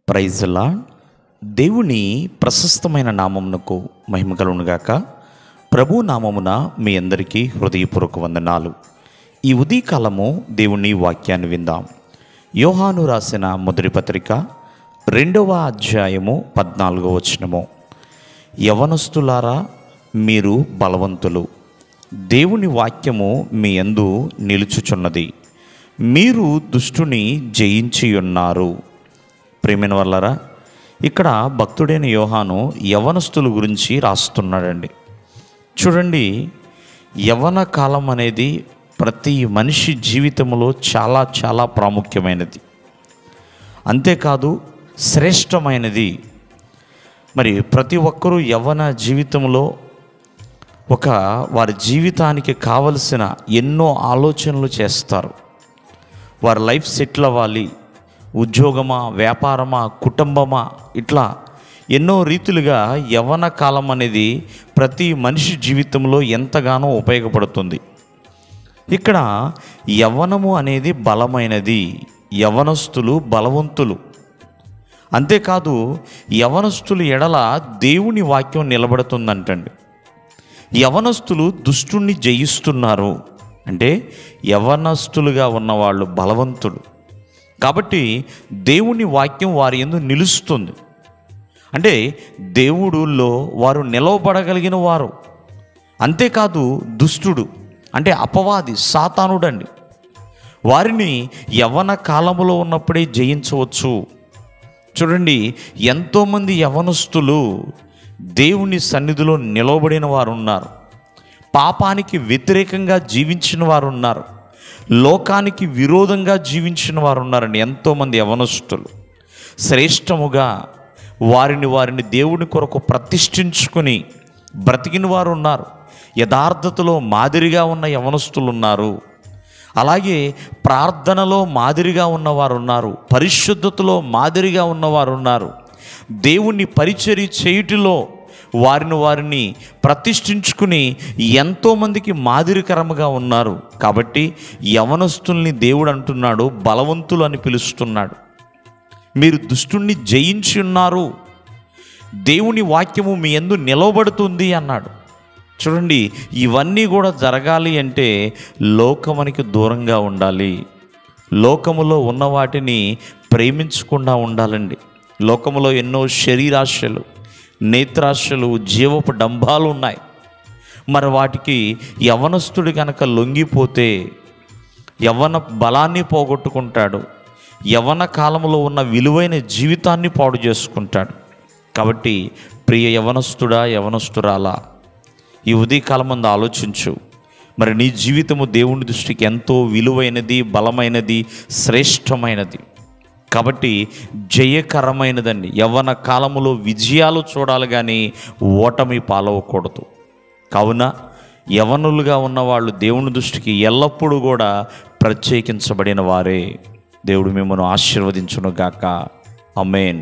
Praise lord. దేవుని ప్రశస్తమైన నామమునకు మహిమ కలుగునుగాక. ప్రభు నామమున మీ అందరికీ హృదయపూర్వక వందనాలు. ఈ ఉదయకాలము దేవుని వాక్యాన్ని విందాం. యోహాను రాసిన మొదటి పత్రిక 2వ అధ్యాయము 14వ వచనము. యవనస్తులారా, మీరు బలవంతులు, దేవుని వాక్యము మీ యందు నిలుచుచున్నది, మీరు దుష్టుని జయించి ఉన్నారు. ప్రియమైన వాళ్ళారా, ఇక్కడ భక్తుడైన యోహాను యవనస్తుల గురించి రాస్తున్నాడండి. చూడండి, యవన కాలం అనేది ప్రతి మనిషి జీవితంలో చాలా చాలా ప్రాముఖ్యమైనది, అంతేకాదు శ్రేష్టమైనది. మరి ప్రతి ఒక్కరూ యవ్వన జీవితంలో వారి జీవితానికి కావలసిన ఎన్నో ఆలోచనలు చేస్తారు. వారి లైఫ్ సెటిల్ అవ్వాలి, ఉద్యోగమా, వ్యాపారమా, కుటుంబమా, ఇట్లా ఎన్నో రీతులుగా యవ్వన కాలం అనేది ప్రతి మనిషి జీవితంలో ఎంతగానో ఉపయోగపడుతుంది. ఇక్కడ యవ్వనము అనేది బలమైనది, యవ్వనస్తులు బలవంతులు. అంతేకాదు యవ్వనస్తుల ఎడల దేవుని వాక్యం నిలబడుతుందంటండి. యవ్వనస్తులు దుష్టుణ్ణి జయిస్తున్నారు అంటే యవ్వనస్తులుగా ఉన్నవాళ్ళు బలవంతులు కాబట్టి దేవుని వాక్యం వారి యందు నిలుస్తుంది. అంటే దేవుడులో వారు నిలవబడగలిగిన వారు. అంతేకాదు దుష్టుడు అంటే అపవాది, సాతానుడండి, వారిని యవ్వన కాలంలో ఉన్నప్పుడే జయించవచ్చు. చూడండి, ఎంతోమంది యవ్వనస్తులు దేవుని సన్నిధిలో నిలవబడిన వారు ఉన్నారు, పాపానికి వ్యతిరేకంగా జీవించిన వారు ఉన్నారు, లోకానికి విరోధంగా జీవించిన వారు ఉన్నారండి. ఎంతోమంది యవనస్తులు శ్రేష్టముగా వారిని దేవుని కొరకు ప్రతిష్ఠించుకొని బ్రతికిన వారు ఉన్నారు. యథార్థతలో మాదిరిగా ఉన్న యవనస్తులు ఉన్నారు. అలాగే ప్రార్థనలో మాదిరిగా ఉన్నవారు ఉన్నారు, పరిశుద్ధతలో మాదిరిగా ఉన్నవారు ఉన్నారు, దేవుని పరిచర్య చేయుటిలో వారిని ప్రతిష్ఠించుకుని ఎంతోమందికి మాదిరికరముగా ఉన్నారు. కాబట్టి యవనస్తుల్ని దేవుడు అంటున్నాడు బలవంతులు అని పిలుస్తున్నాడు. మీరు దుష్టుణ్ణి జయించి ఉన్నారు, దేవుని వాక్యము మీ యందు నిలవబడుతుంది అన్నాడు. చూడండి, ఇవన్నీ కూడా జరగాలి అంటే లోకమునికి దూరంగా ఉండాలి, లోకములో ఉన్న వాటిని ప్రేమించకుండా ఉండాలండి. లోకములో ఎన్నో శరీరాశలు, నేత్రాశలు, జీవపు డంబాలు ఉన్నాయి. మరి వాటికి యవనస్తుడు కనుక లొంగిపోతే యవ్వన బలాన్ని పోగొట్టుకుంటాడు, యవ్వన కాలంలో ఉన్న విలువైన జీవితాన్ని పాడు చేసుకుంటాడు. కాబట్టి ప్రియ యవనస్తుడా, యవనస్తురాలా, ఈ ఉదయకాలం ముందు ఆలోచించు. మరి నీ జీవితము దేవుని దృష్టికి ఎంతో విలువైనది, బలమైనది, శ్రేష్టమైనది. కాబట్టి జయకరమైనదండి. యవ్వన కాలములో విజయాలు చూడాలి కానీ ఓటమి పాలవకూడదు. కావున యవనులుగా ఉన్నవాళ్ళు దేవుని దృష్టికి ఎల్లప్పుడూ కూడా ప్రత్యేకించబడిన వారే. దేవుడు మిమ్మల్ని ఆశీర్వదించును గాక. ఆమేన్.